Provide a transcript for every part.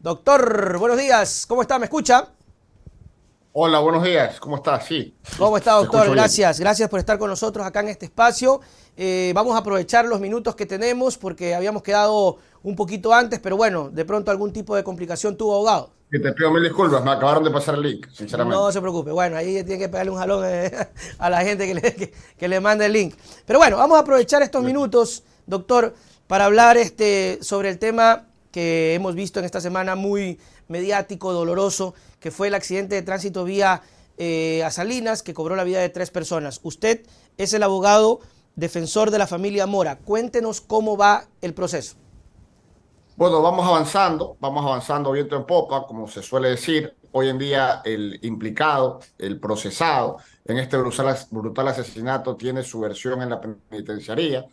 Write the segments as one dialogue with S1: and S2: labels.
S1: Doctor, buenos días. ¿Cómo está? ¿Me escucha?
S2: Hola, buenos días. ¿Cómo estás? Sí, sí,
S1: ¿Cómo está,
S2: te
S1: doctor?
S2: escucho bien.
S1: Gracias. Gracias por estar con nosotros acá en este espacio. Vamos a aprovechar los minutos que tenemos porque habíamos quedado un poquito antes, pero bueno, de pronto algún tipo de complicación tuvo abogado.
S2: Y te pido mil disculpas, me acabaron de pasar el link,
S1: No
S2: sinceramente.
S1: se preocupe. Bueno, ahí tiene que pegarle un jalón a la gente que le mande el link. Pero bueno, vamos a aprovechar estos minutos, doctor, para hablar sobre el tema que hemos visto en esta semana muy mediático, doloroso, que fue el accidente de tránsito vía a Salinas, que cobró la vida de 3 personas. Usted es el abogado defensor de la familia Mora. Cuéntenos cómo va el proceso.
S2: Bueno, vamos avanzando viento en popa, como se suele decir. Hoy en día el implicado, el procesado en este brutal asesinato tiene su versión en la penitenciaría,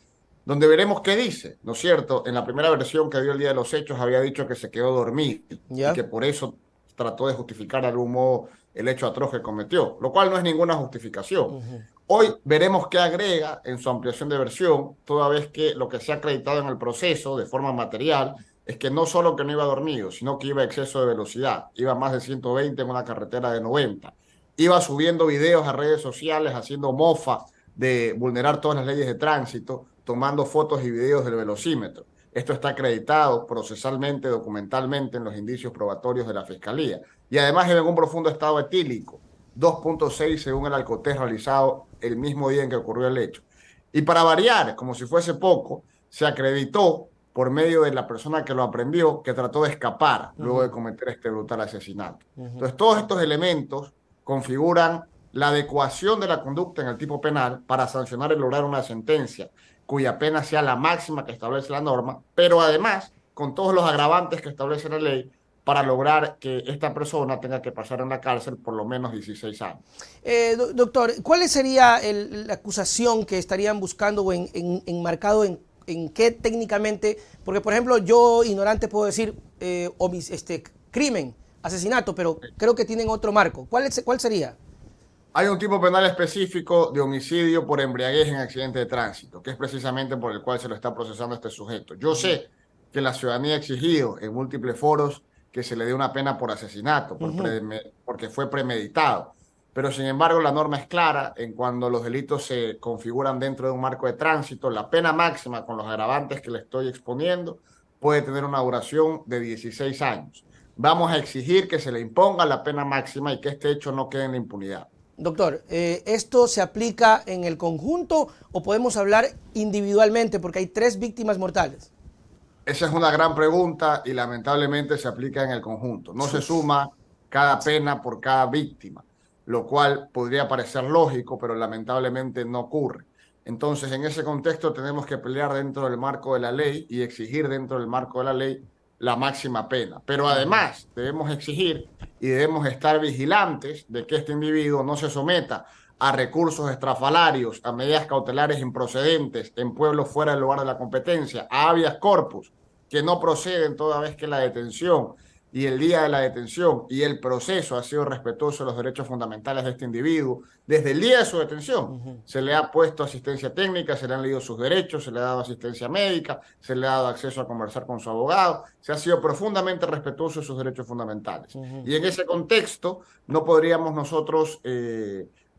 S2: donde veremos qué dice, ¿no es cierto? En la primera versión que dio el día de los hechos había dicho que se quedó dormido y
S1: ¿Ya?
S2: que por eso trató de justificar de algún modo el hecho atroz que cometió, lo cual no es ninguna justificación. Hoy veremos qué agrega en su ampliación de versión, toda vez que lo que se ha acreditado en el proceso de forma material es que no solo que no iba dormido, sino que iba a exceso de velocidad, iba a más de 120 en una carretera de 90, iba subiendo videos a redes sociales haciendo mofa de vulnerar todas las leyes de tránsito, tomando fotos y videos del velocímetro. Esto está acreditado procesalmente, documentalmente en los indicios probatorios de la Fiscalía. Y además en un profundo estado etílico, 2.6 según el alcotés realizado el mismo día en que ocurrió el hecho. Y para variar, como si fuese poco, se acreditó por medio de la persona que lo aprendió, que trató de escapar luego de cometer este brutal asesinato. Entonces, todos estos elementos configuran la adecuación de la conducta en el tipo penal para sancionar y lograr una sentencia cuya pena sea la máxima que establece la norma, pero además con todos los agravantes que establece la ley para lograr que esta persona tenga que pasar en la cárcel por lo menos 16 años.
S1: Doctor, ¿cuál sería la acusación que estarían buscando o enmarcado en qué técnicamente? Porque, por ejemplo, yo ignorante puedo decir crimen, asesinato, pero creo que tienen otro marco. ¿Cuál sería?
S2: Hay un tipo penal específico de homicidio por embriaguez en accidente de tránsito, que es precisamente por el cual se lo está procesando este sujeto. Yo sé que la ciudadanía ha exigido en múltiples foros que se le dé una pena por asesinato, porque fue premeditado. Pero sin embargo, la norma es clara en cuando los delitos se configuran dentro de un marco de tránsito. La pena máxima con los agravantes que le estoy exponiendo puede tener una duración de 16 años. Vamos a exigir que se le imponga la pena máxima y que este hecho no quede en la impunidad.
S1: Doctor, ¿esto se aplica en el conjunto o podemos hablar individualmente porque hay 3 víctimas mortales?
S2: Esa es una gran pregunta y lamentablemente se aplica en el conjunto. No se suma cada pena por cada víctima, lo cual podría parecer lógico, pero lamentablemente no ocurre. Entonces, en ese contexto tenemos que pelear dentro del marco de la ley y exigir dentro del marco de la ley la máxima pena. Pero además debemos exigir y debemos estar vigilantes de que este individuo no se someta a recursos estrafalarios, a medidas cautelares improcedentes en pueblos fuera del lugar de la competencia, a habeas corpus que no proceden toda vez que la detención y el día de la detención y el proceso ha sido respetuoso de los derechos fundamentales de este individuo. Desde el día de su detención se le ha puesto asistencia técnica, se le han leído sus derechos, se le ha dado asistencia médica, se le ha dado acceso a conversar con su abogado, se ha sido profundamente respetuoso de sus derechos fundamentales. Y en ese contexto no podríamos nosotros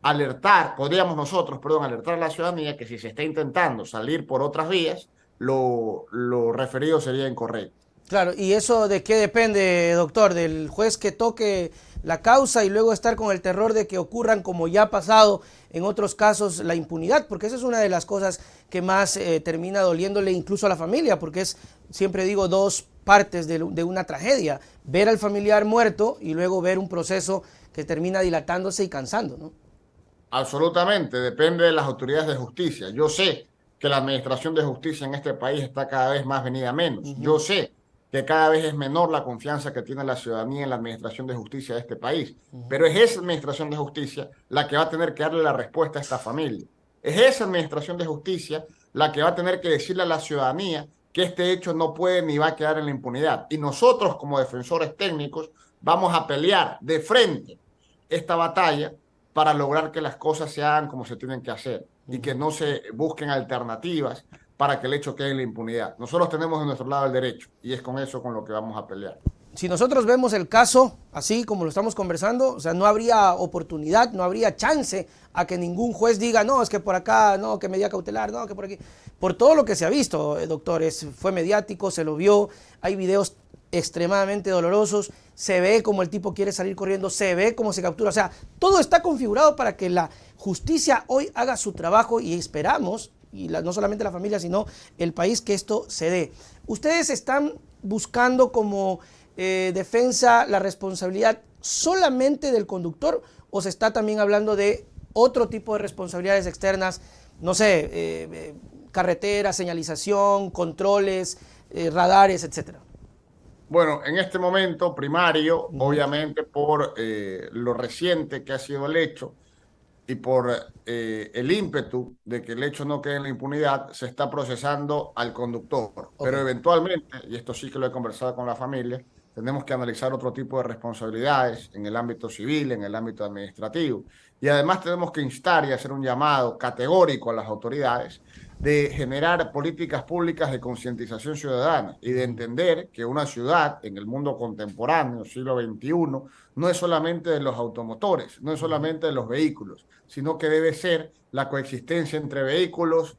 S2: alertar a la ciudadanía que si se está intentando salir por otras vías, lo referido sería incorrecto.
S1: Claro, ¿y eso de qué depende, doctor? ¿Del juez que toque la causa y luego estar con el terror de que ocurran, como ya ha pasado en otros casos, la impunidad? Porque esa es una de las cosas que más termina doliéndole incluso a la familia, porque es, siempre digo, 2 partes de una tragedia. Ver al familiar muerto y luego ver un proceso que termina dilatándose y cansando, ¿no?
S2: Absolutamente, depende de las autoridades de justicia. Yo sé que la administración de justicia en este país está cada vez más venida a menos. Yo sé que cada vez es menor la confianza que tiene la ciudadanía en la administración de justicia de este país, pero es esa administración de justicia la que va a tener que darle la respuesta a esta familia. Es esa administración de justicia la que va a tener que decirle a la ciudadanía que este hecho no puede ni va a quedar en la impunidad. Y nosotros como defensores técnicos vamos a pelear de frente esta batalla para lograr que las cosas se hagan como se tienen que hacer y que no se busquen alternativas para que el hecho quede en la impunidad. Nosotros tenemos de nuestro lado el derecho y es con eso con lo que vamos a pelear.
S1: si nosotros vemos el caso así como lo estamos conversando, o sea, no habría oportunidad, no habría chance a que ningún juez diga, no, es que por acá, no, que medida cautelar, no, que por aquí. Por todo lo que se ha visto, doctor, fue mediático, se lo vio, hay videos extremadamente dolorosos, se ve como el tipo quiere salir corriendo, se ve cómo se captura, o sea, todo está configurado para que la justicia hoy haga su trabajo y esperamos, y no solamente la familia, sino el país, que esto se dé. Ustedes están buscando como defensa la responsabilidad solamente del conductor, o se está también hablando de otro tipo de responsabilidades externas, no sé, carretera, señalización, controles, radares, etcétera?
S2: Bueno, en este momento primario, obviamente por lo reciente que ha sido el hecho y por el ímpetu de que el hecho no quede en la impunidad, se está procesando al conductor.
S1: Ok.
S2: Pero eventualmente, y esto sí que lo he conversado con la familia, tenemos que analizar otro tipo de responsabilidades en el ámbito civil, en el ámbito administrativo. Y además tenemos que instar y hacer un llamado categórico a las autoridades de generar políticas públicas de concientización ciudadana y de entender que una ciudad en el mundo contemporáneo, siglo XXI, no es solamente de los automotores, no es solamente de los vehículos, sino que debe ser la coexistencia entre vehículos,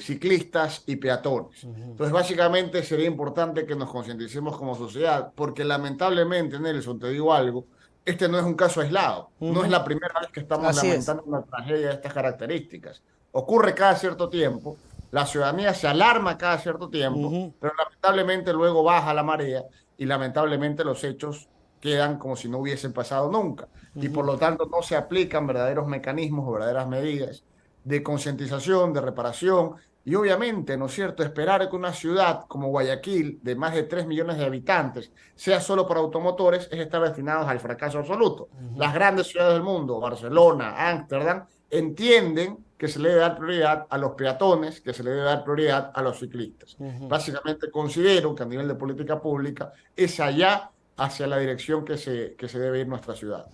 S2: ciclistas y peatones. Entonces, básicamente sería importante que nos concienticemos como sociedad, porque lamentablemente, Nelson, te digo algo, este no es un caso aislado, no es la primera vez que estamos
S1: Así es.
S2: lamentando una tragedia de estas características. Ocurre cada cierto tiempo, la ciudadanía se alarma cada cierto tiempo, pero lamentablemente luego baja la marea y lamentablemente los hechos quedan como si no hubiesen pasado nunca. Y por lo tanto no se aplican verdaderos mecanismos o verdaderas medidas de concientización, de reparación y obviamente, ¿no es cierto?, esperar que una ciudad como Guayaquil, de más de 3 millones de habitantes, sea solo para automotores, es estar destinados al fracaso absoluto. Las grandes ciudades del mundo, Barcelona, Ámsterdam, entienden que se le debe dar prioridad a los peatones, que se le debe dar prioridad a los ciclistas. Básicamente considero que a nivel de política pública es allá hacia la dirección que se debe ir nuestra ciudad.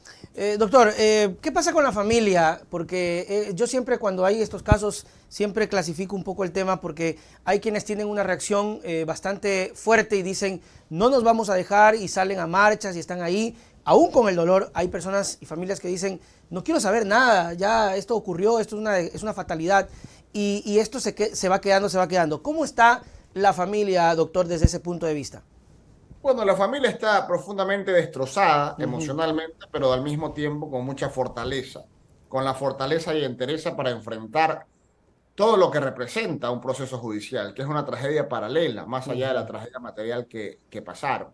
S1: Doctor, ¿qué pasa con la familia? Porque yo siempre cuando hay estos casos, siempre clasifico un poco el tema porque hay quienes tienen una reacción bastante fuerte y dicen, no nos vamos a dejar, y salen a marchas y están ahí, aún con el dolor. Hay personas y familias que dicen, no quiero saber nada, ya esto ocurrió, esto es una fatalidad, y esto se va quedando, se va quedando. ¿Cómo está la familia, doctor, desde ese punto de vista?
S2: Bueno, la familia está profundamente destrozada emocionalmente, pero al mismo tiempo con mucha fortaleza, con la fortaleza y entereza para enfrentar todo lo que representa un proceso judicial, que es una tragedia paralela, más allá de la tragedia material que pasaron.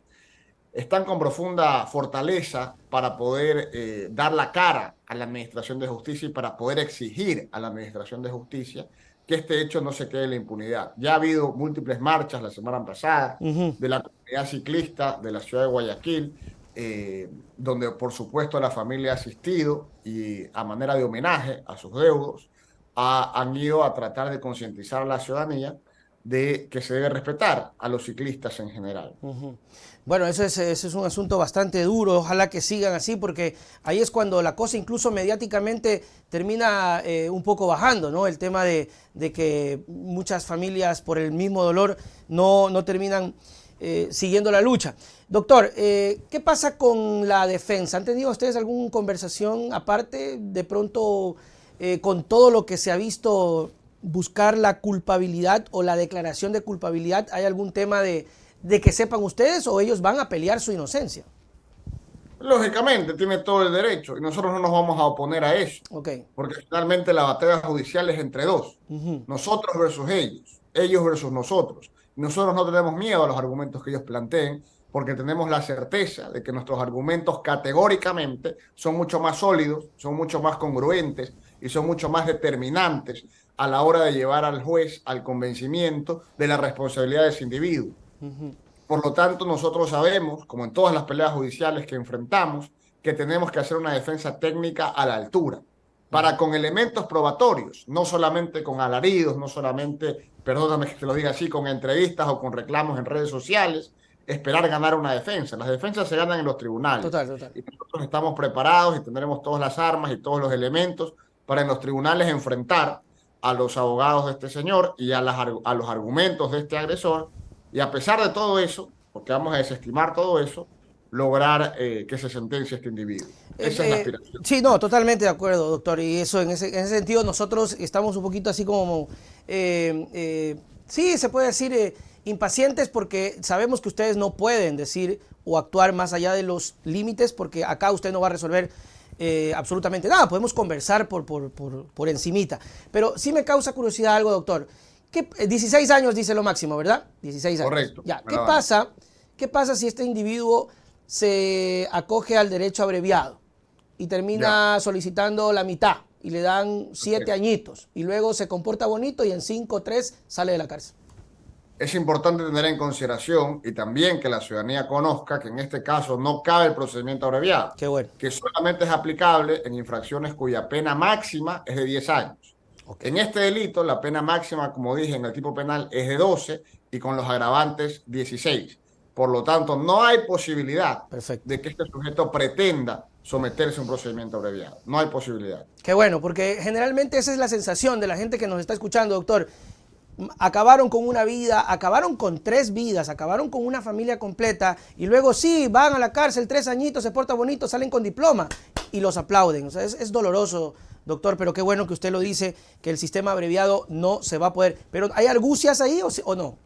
S2: Están con profunda fortaleza para poder dar la cara a la Administración de Justicia y para poder exigir a la Administración de Justicia que este hecho no se quede en la impunidad. Ya ha habido múltiples marchas la semana pasada de la comunidad ciclista de la ciudad de Guayaquil, donde por supuesto la familia ha asistido y a manera de homenaje a sus deudos han ido a tratar de concientizar a la ciudadanía de que se debe respetar a los ciclistas en general.
S1: Bueno, ese es un asunto bastante duro, ojalá que sigan así, porque ahí es cuando la cosa incluso mediáticamente termina un poco bajando, ¿no? El tema de que muchas familias por el mismo dolor no terminan siguiendo la lucha. Doctor, ¿qué pasa con la defensa? ¿Han tenido ustedes alguna conversación aparte, de pronto, con todo lo que se ha visto, buscar la culpabilidad o la declaración de culpabilidad? ¿Hay algún tema de que sepan ustedes, o ellos van a pelear su inocencia?
S2: Lógicamente, tiene todo el derecho y nosotros no nos vamos a oponer a eso,
S1: Okay.
S2: porque finalmente la batalla judicial es entre dos, nosotros versus ellos versus nosotros. Nosotros no tenemos miedo a los argumentos que ellos planteen, porque tenemos la certeza de que nuestros argumentos categóricamente son mucho más sólidos, son mucho más congruentes y son mucho más determinantes a la hora de llevar al juez al convencimiento de la responsabilidad de ese individuo. Por lo tanto, nosotros sabemos, como en todas las peleas judiciales que enfrentamos, que tenemos que hacer una defensa técnica a la altura, para con elementos probatorios, no solamente con alaridos, no solamente, perdóname que te lo diga así, con entrevistas o con reclamos en redes sociales, esperar ganar una defensa. Las defensas se ganan en los tribunales.
S1: Total.
S2: Y nosotros estamos preparados y tendremos todas las armas y todos los elementos para en los tribunales enfrentar a los abogados de este señor y a los argumentos de este agresor. Y a pesar de todo eso, porque vamos a desestimar todo eso, lograr que se sentencie este individuo. Esa es la aspiración.
S1: Sí, no, totalmente de acuerdo, doctor. Y eso, en ese sentido, nosotros estamos un poquito así como, sí, se puede decir, impacientes, porque sabemos que ustedes no pueden decir o actuar más allá de los límites, porque acá usted no va a resolver absolutamente nada. Podemos conversar por encimita. Pero sí me causa curiosidad algo, doctor. 16 años dice lo máximo, ¿verdad? 16 años.
S2: Correcto.
S1: Ya. ¿Qué pasa si este individuo se acoge al derecho abreviado y termina solicitando la mitad y le dan 7 añitos y luego se comporta bonito y en 5 o 3 sale de la cárcel?
S2: Es importante tener en consideración y también que la ciudadanía conozca que en este caso no cabe el procedimiento abreviado,
S1: Qué bueno.
S2: que solamente es aplicable en infracciones cuya pena máxima es de 10 años. Okay. En este delito, la pena máxima, como dije, en el tipo penal es de 12 y con los agravantes 16. Por lo tanto, no hay posibilidad de que este sujeto pretenda someterse a un procedimiento abreviado. No hay posibilidad.
S1: Qué bueno, porque generalmente esa es la sensación de la gente que nos está escuchando, doctor. Acabaron con una vida, acabaron con 3 vidas, acabaron con una familia completa y luego sí, van a la cárcel 3 añitos, se portan bonito, salen con diploma y los aplauden. O sea, es doloroso, doctor, pero qué bueno que usted lo dice, que el sistema abreviado no se va a poder. ¿Pero hay argucias ahí o no?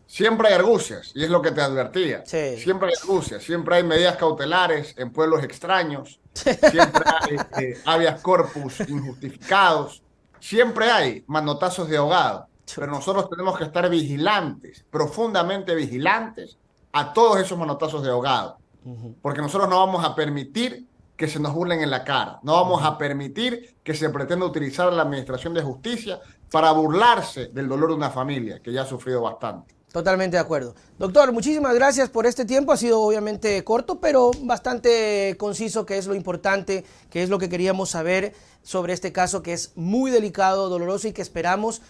S2: Siempre hay argucias, y es lo que te advertía.
S1: Sí.
S2: Siempre hay argucias, siempre hay medidas cautelares en pueblos extraños, siempre hay habeas corpus injustificados, siempre hay manotazos de ahogado. Pero nosotros tenemos que estar vigilantes, profundamente vigilantes a todos esos manotazos de ahogado. Porque nosotros no vamos a permitir que se nos burlen en la cara. No vamos a permitir que se pretenda utilizar la administración de justicia para burlarse del dolor de una familia que ya ha sufrido bastante.
S1: Totalmente de acuerdo. Doctor, muchísimas gracias por este tiempo. Ha sido obviamente corto, pero bastante conciso, que es lo importante, que es lo que queríamos saber sobre este caso, que es muy delicado, doloroso y que esperamos,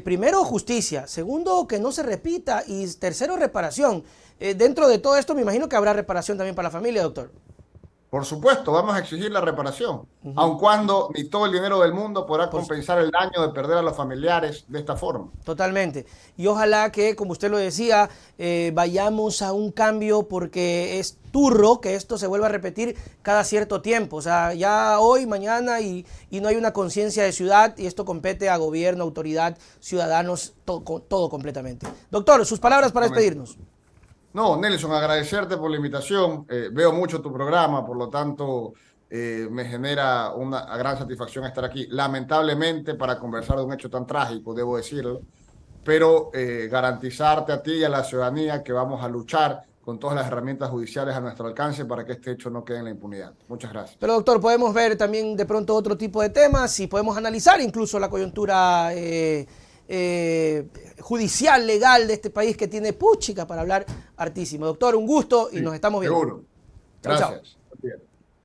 S1: primero, justicia, segundo, que no se repita y tercero, reparación. Dentro de todo esto me imagino que habrá reparación también para la familia, doctor.
S2: Por supuesto, vamos a exigir la reparación, aun cuando ni todo el dinero del mundo podrá compensar el daño de perder a los familiares de esta forma.
S1: Totalmente. Y ojalá que, como usted lo decía, vayamos a un cambio, porque es turro que esto se vuelva a repetir cada cierto tiempo. O sea, ya hoy, mañana y no hay una conciencia de ciudad, y esto compete a gobierno, autoridad, ciudadanos, todo completamente. Doctor, sus palabras para despedirnos.
S2: No, Nelson, agradecerte por la invitación. Veo mucho tu programa, por lo tanto me genera una gran satisfacción estar aquí. Lamentablemente, para conversar de un hecho tan trágico, debo decirlo, pero garantizarte a ti y a la ciudadanía que vamos a luchar con todas las herramientas judiciales a nuestro alcance para que este hecho no quede en la impunidad. Muchas gracias.
S1: Pero, doctor, podemos ver también de pronto otro tipo de temas y podemos analizar incluso la coyuntura judicial, legal de este país, que tiene puchica para hablar hartísimo. Doctor, un gusto y nos estamos viendo.
S2: Seguro. Gracias. Chao, chao.